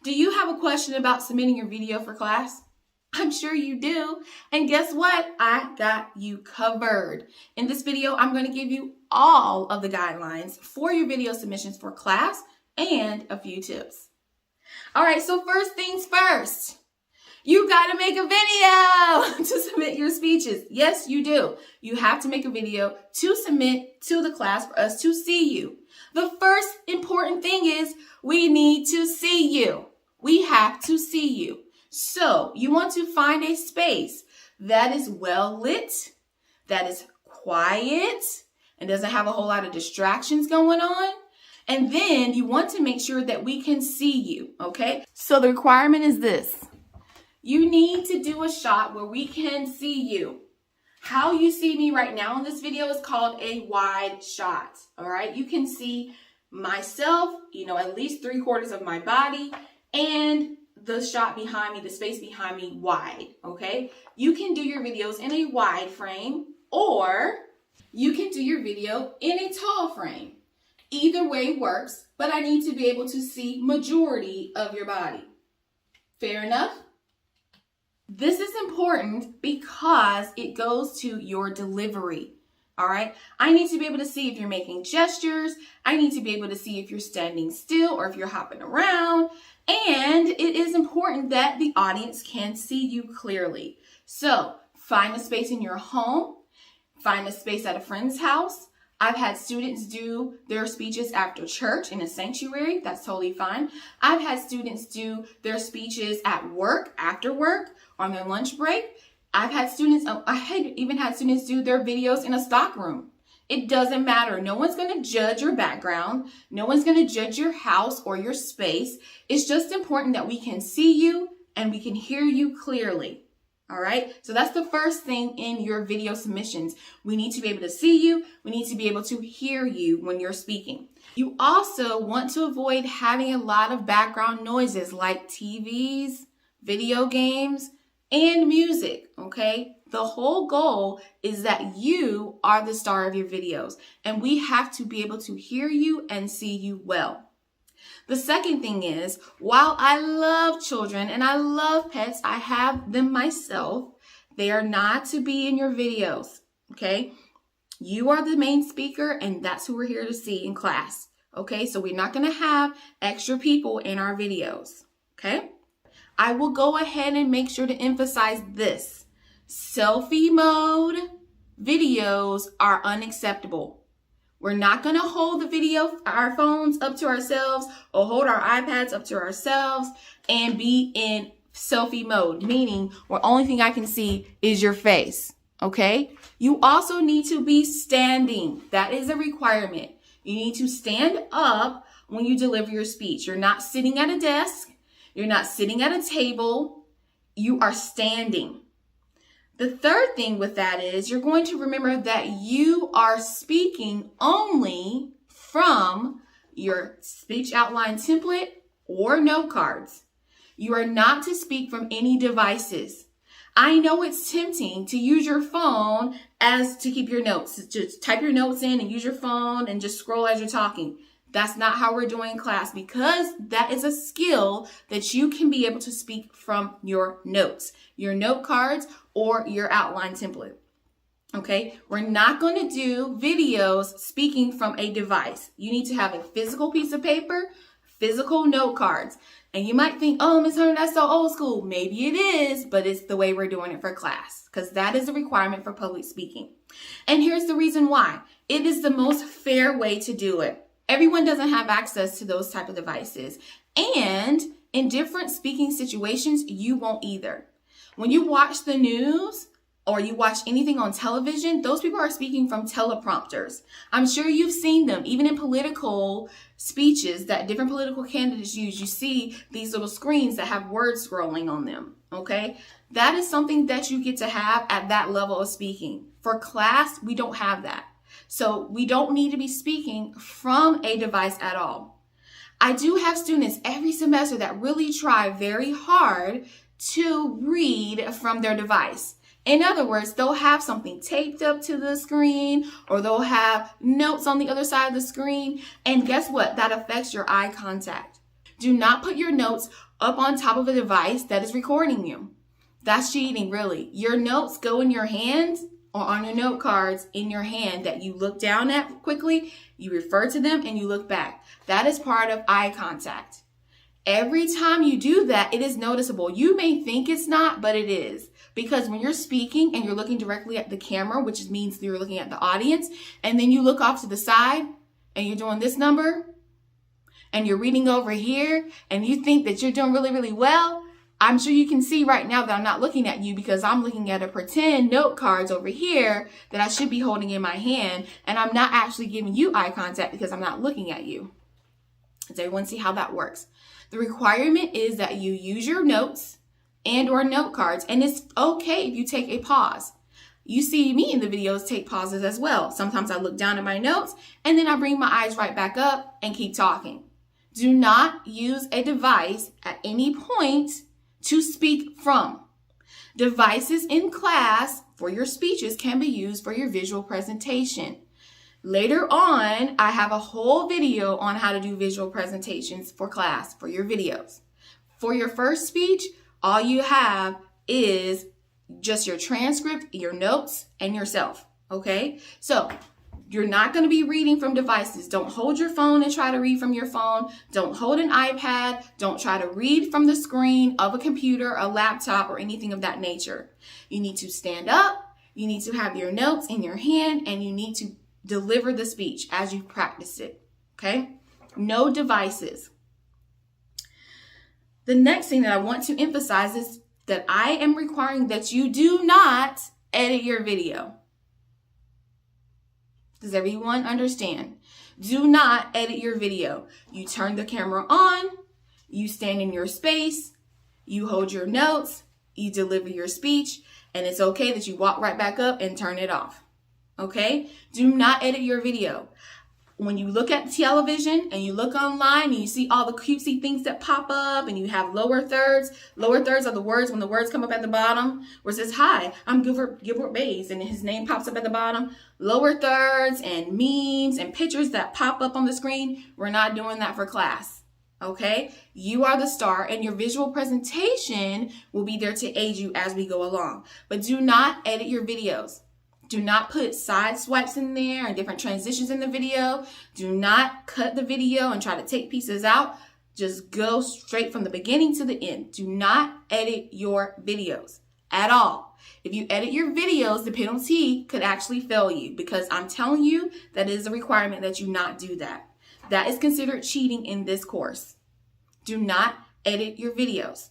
Do you have a question about submitting your video for class? I'm sure you do. And guess what? I got you covered. In this video, I'm going to give you all of the guidelines for your video submissions for class and a few tips. All right, so first things first. You got to make a video to submit your speeches. Yes, you do. You have to make a video to submit to the class for us to see you. The first important thing is we need to see you. We have to see you. So you want to find a space that is well lit, that is quiet, and doesn't have a whole lot of distractions going on. And then you want to make sure that we can see you, okay? So the requirement is this. You need to do a shot where we can see you. How you see me right now in this video is called a wide shot, all right? You can see myself, at least 3/4 of my body, and the shot behind me, the space behind me wide, okay? You can do your videos in a wide frame, or you can do your video in a tall frame. Either way works, but I need to be able to see majority of your body. Fair enough? This is important because it goes to your delivery, all right? I need to be able to see if you're making gestures. I need to be able to see if you're standing still or if you're hopping around. And it is important that the audience can see you clearly. So find a space in your home, find a space at a friend's house. I've had students do their speeches after church in a sanctuary. That's totally fine. I've had students do their speeches at work, after work, on their lunch break. I even had students do their videos in a stock room. It doesn't matter. No one's going to judge your background. No one's going to judge your house or your space. It's just important that we can see you and we can hear you clearly. All right. So that's the first thing in your video submissions. We need to be able to see you. We need to be able to hear you when you're speaking. You also want to avoid having a lot of background noises like TVs, video games, and music. Okay. The whole goal is that you are the star of your videos, and we have to be able to hear you and see you well. The second thing is, while I love children and I love pets, I have them myself, they are not to be in your videos, okay? You are the main speaker, and that's who we're here to see in class, okay? So we're not going to have extra people in our videos, okay? I will go ahead and make sure to emphasize this. Selfie mode videos are unacceptable. We're not going to hold our phones up to ourselves or hold our iPads up to ourselves and be in selfie mode, meaning the only thing I can see is your face, okay? You also need to be standing. That is a requirement. You need to stand up when you deliver your speech. You're not sitting at a desk. You're not sitting at a table. You are standing. The third thing with that is you're going to remember that you are speaking only from your speech outline template or note cards. You are not to speak from any devices. I know it's tempting to use your phone as to keep your notes. Just type your notes in and use your phone and just scroll as you're talking. That's not how we're doing class, because that is a skill that you can be able to speak from your notes, your note cards, or your outline template. Okay, we're not going to do videos speaking from a device. You need to have a physical piece of paper, physical note cards. And you might think, oh, Ms. Hunter, that's so old school. Maybe it is, but it's the way we're doing it for class, because that is a requirement for public speaking. And here's the reason why. It is the most fair way to do it. Everyone doesn't have access to those type of devices. And in different speaking situations, you won't either. When you watch the news or you watch anything on television, those people are speaking from teleprompters. I'm sure you've seen them, even in political speeches that different political candidates use. You see these little screens that have words scrolling on them, okay? That is something that you get to have at that level of speaking. For class, we don't have that. So we don't need to be speaking from a device at all. I do have students every semester that really try very hard to read from their device. In other words, they'll have something taped up to the screen, or they'll have notes on the other side of the screen. And guess what? That affects your eye contact. Do not put your notes up on top of a device that is recording you. That's cheating, really. Your notes go in your hands or on your note cards in your hand that you look down at quickly, you refer to them, and you look back. That is part of eye contact. Every time you do that, it is noticeable. You may think it's not, but it is. Because when you're speaking and you're looking directly at the camera, which means you're looking at the audience, and then you look off to the side and you're doing this number and you're reading over here and you think that you're doing really, really well, I'm sure you can see right now that I'm not looking at you because I'm looking at a pretend note cards over here that I should be holding in my hand, and I'm not actually giving you eye contact because I'm not looking at you. Does everyone see how that works? The requirement is that you use your notes and or note cards, and it's okay if you take a pause. You see me in the videos take pauses as well. Sometimes I look down at my notes and then I bring my eyes right back up and keep talking. Do not use a device at any point to speak from. Devices in class for your speeches can be used for your visual presentation. Later on, I have a whole video on how to do visual presentations for class, for your videos. For your first speech, all you have is just your transcript, your notes, and yourself, okay? So you're not going to be reading from devices. Don't hold your phone and try to read from your phone. Don't hold an iPad. Don't try to read from the screen of a computer, a laptop, or anything of that nature. You need to stand up. You need to have your notes in your hand, and you need to deliver the speech as you practice it, okay? No devices. The next thing that I want to emphasize is that I am requiring that you do not edit your video. Does everyone understand? Do not edit your video. You turn the camera on, you stand in your space, you hold your notes, you deliver your speech, and it's okay that you walk right back up and turn it off. Okay? Do not edit your video. When you look at television and you look online and you see all the cutesy things that pop up and you have lower thirds. Lower thirds are the words when the words come up at the bottom where it says, "Hi, I'm Gilbert Bays," and his name pops up at the bottom. Lower thirds and memes and pictures that pop up on the screen. We're not doing that for class. Okay? You are the star, and your visual presentation will be there to aid you as we go along. But do not edit your videos. Do not put side swipes in there and different transitions in the video. Do not cut the video and try to take pieces out. Just go straight from the beginning to the end. Do not edit your videos at all. If you edit your videos, the penalty could actually fail you, because I'm telling you that is a requirement that you not do that. That is considered cheating in this course. Do not edit your videos.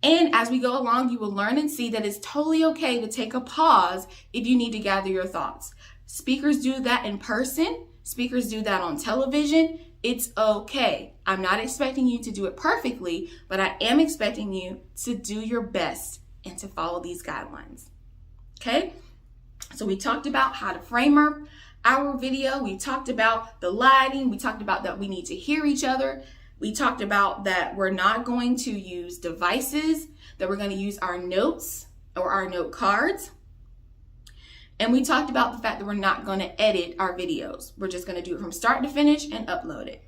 And as we go along, you will learn and see that it's totally okay to take a pause if you need to gather your thoughts. Speakers do that in person. Speakers do that on television. It's okay. I'm not expecting you to do it perfectly, but I am expecting you to do your best and to follow these guidelines. Okay? So we talked about how to frame our video. We talked about the lighting. We talked about that we need to hear each other. We talked about that we're not going to use devices, that we're going to use our notes or our note cards. And we talked about the fact that we're not going to edit our videos. We're just going to do it from start to finish and upload it.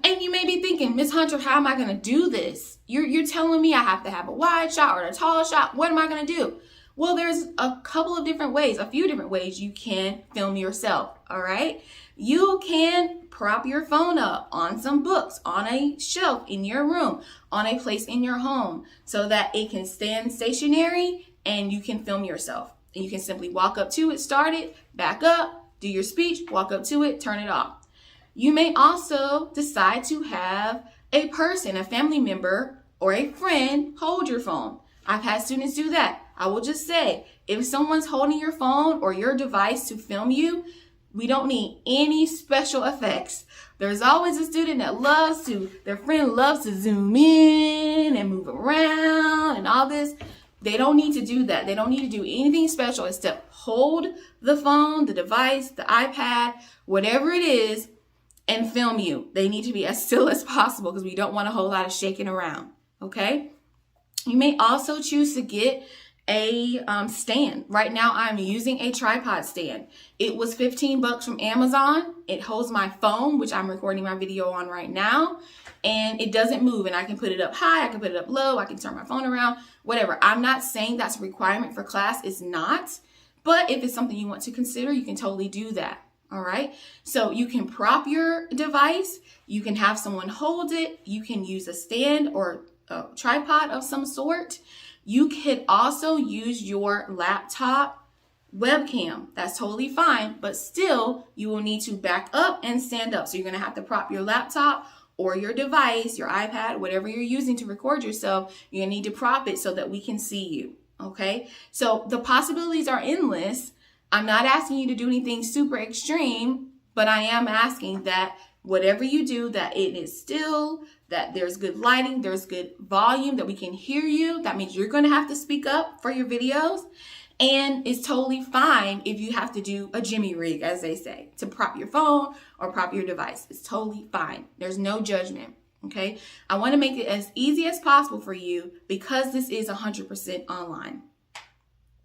And you may be thinking, Ms. Hunter, how am I going to do this? You're telling me I have to have a wide shot or a tall shot. What am I going to do? Well, there's a couple of different ways, a few different ways you can film yourself, all right? You can prop your phone up on some books, on a shelf in your room, on a place in your home, so that it can stand stationary and you can film yourself. And you can simply walk up to it, start it, back up, do your speech, walk up to it, turn it off. You may also decide to have a person, a family member, or a friend hold your phone. I've had students do that. I will just say, if someone's holding your phone or your device to film you, we don't need any special effects. There's always a student that their friend loves to zoom in and move around and all this. They don't need to do that. They don't need to do anything special except hold the phone, the device, the iPad, whatever it is, and film you. They need to be as still as possible because we don't want a whole lot of shaking around, okay? You may also choose to get a stand. Right now I'm using a tripod stand. It was 15 bucks from Amazon. It holds my phone, which I'm recording my video on right now, and it doesn't move, and I can put it up high, I can put it up low, I can turn my phone around, whatever. I'm not saying that's a requirement for class. It's not, but if it's something you want to consider, you can totally do that. All right, so you can prop your device, you can have someone hold it, you can use a stand or a tripod of some sort. You could also use your laptop webcam. That's totally fine, but still you will need to back up and stand up. So you're going to have to prop your laptop or your device, your iPad, whatever you're using to record yourself. You're going to need to prop it so that we can see you. Okay, so the possibilities are endless. I'm not asking you to do anything super extreme, but I am asking that whatever you do, that it is still, that there's good lighting, there's good volume, that we can hear you. That means you're going to have to speak up for your videos. And it's totally fine if you have to do a jimmy rig, as they say, to prop your phone or prop your device. It's totally fine. There's no judgment. Okay. I want to make it as easy as possible for you because this is 100% online.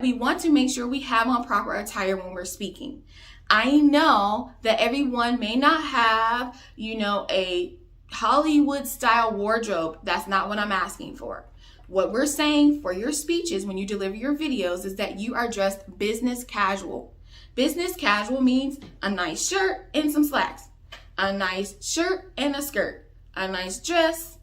We want to make sure we have on proper attire when we're speaking. I know that everyone may not have, a Hollywood style wardrobe. That's not what I'm asking for. What we're saying for your speeches when you deliver your videos is that you are dressed business casual. Business casual means a nice shirt and some slacks, a nice shirt and a skirt, a nice dress,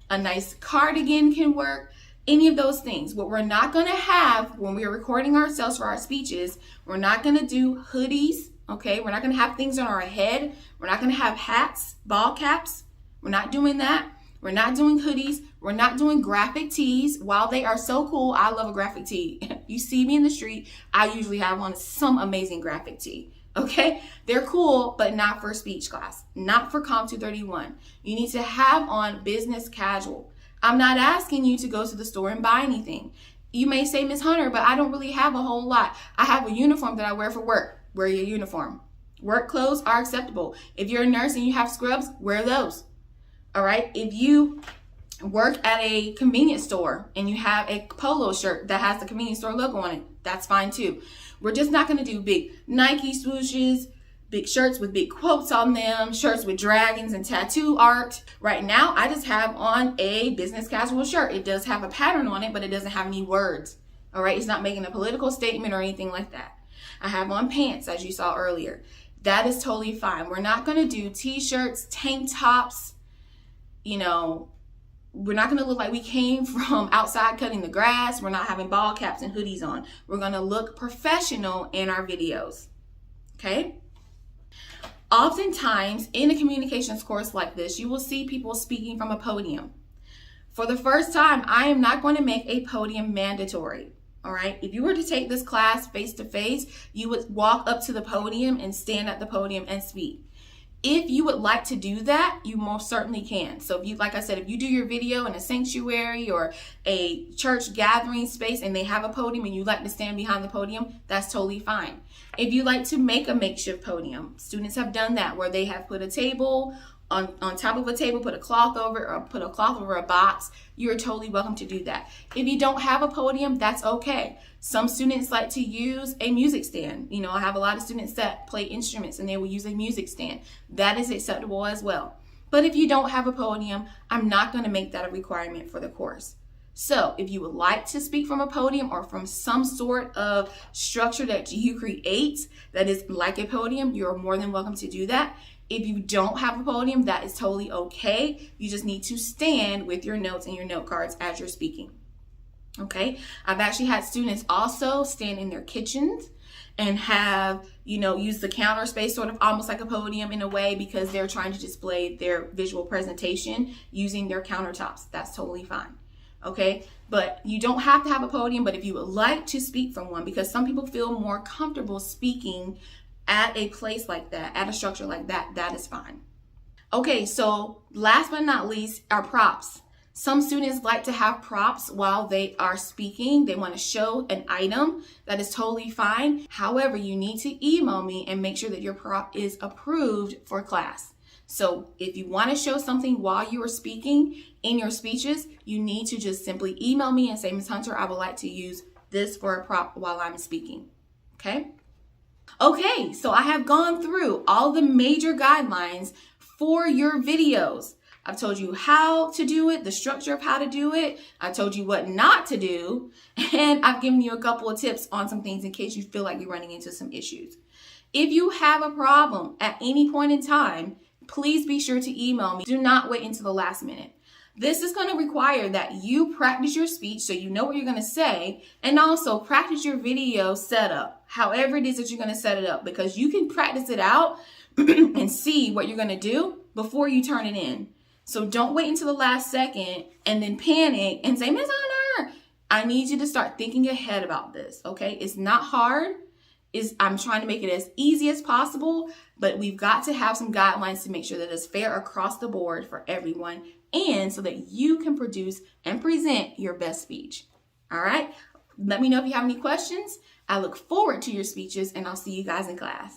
a nice cardigan can work. Any of those things. What we're not going to have when we're recording ourselves for our speeches, we're not going to do hoodies, okay? We're not going to have things on our head. We're not going to have hats, ball caps. We're not doing that. We're not doing hoodies. We're not doing graphic tees. While they are so cool, I love a graphic tee. You see me in the street, I usually have on some amazing graphic tee, okay? They're cool, but not for speech class, not for Comp 231. You need to have on business casual. I'm not asking you to go to the store and buy anything. You may say, Ms. Hunter, but I don't really have a whole lot. I have a uniform that I wear for work. Wear your uniform. Work clothes are acceptable. If you're a nurse and you have scrubs, wear those. All right. If you work at a convenience store and you have a polo shirt that has the convenience store logo on it, that's fine too. We're just not going to do big Nike swooshes, big shirts with big quotes on them, shirts with dragons and tattoo art. Right now, I just have on a business casual shirt. It does have a pattern on it, but it doesn't have any words. All right, it's not making a political statement or anything like that. I have on pants, as you saw earlier. That is totally fine. We're not going to do t-shirts, tank tops. We're not going to look like we came from outside cutting the grass. We're not having ball caps and hoodies on. We're going to look professional in our videos. Okay? Oftentimes, in a communications course like this, you will see people speaking from a podium. For the first time, I am not going to make a podium mandatory. All right. If you were to take this class face to face, you would walk up to the podium and stand at the podium and speak. If you would like to do that, you most certainly can. So if you, like I said, if you do your video in a sanctuary or a church gathering space and they have a podium and you like to stand behind the podium, that's totally fine. If you like to make a makeshift podium, students have done that where they have put a table on top of a table, put a cloth over a box. You're totally welcome to do that. If you don't have a podium, that's okay. Some students like to use a music stand. I have a lot of students that play instruments and they will use a music stand. That is acceptable as well. But if you don't have a podium, I'm not going to make that a requirement for the course. So if you would like to speak from a podium or from some sort of structure that you create that is like a podium, you're more than welcome to do that. If you don't have a podium, that is totally okay. You just need to stand with your notes and your note cards as you're speaking. Okay? I've actually had students also stand in their kitchens and have, use the counter space sort of almost like a podium in a way because they're trying to display their visual presentation using their countertops. That's totally fine. Okay? But you don't have to have a podium, but if you would like to speak from one, because some people feel more comfortable speaking at a place like that, at a structure like that, that is fine. Okay, so last but not least, our props. Some students like to have props while they are speaking. They want to show an item. That is totally fine. However, you need to email me and make sure that your prop is approved for class. So if you want to show something while you are speaking in your speeches, you need to just simply email me and say, Ms. Hunter, I would like to use this for a prop while I'm speaking. Okay? Okay, so I have gone through all the major guidelines for your videos. I've told you how to do it, the structure of how to do it. I told you what not to do, and I've given you a couple of tips on some things in case you feel like you're running into some issues. If you have a problem at any point in time, please be sure to email me. Do not wait until the last minute. This is going to require that you practice your speech so you know what you're going to say, and also practice your video setup, however it is that you're going to set it up, because you can practice it out and see what you're going to do before you turn it in. So don't wait until the last second and then panic and say, Ms. Honor, I need you to start thinking ahead about this, okay? It's not hard. I'm trying to make it as easy as possible, but we've got to have some guidelines to make sure that it's fair across the board for everyone, and so that you can produce and present your best speech. All right? Let me know if you have any questions. I look forward to your speeches, and I'll see you guys in class.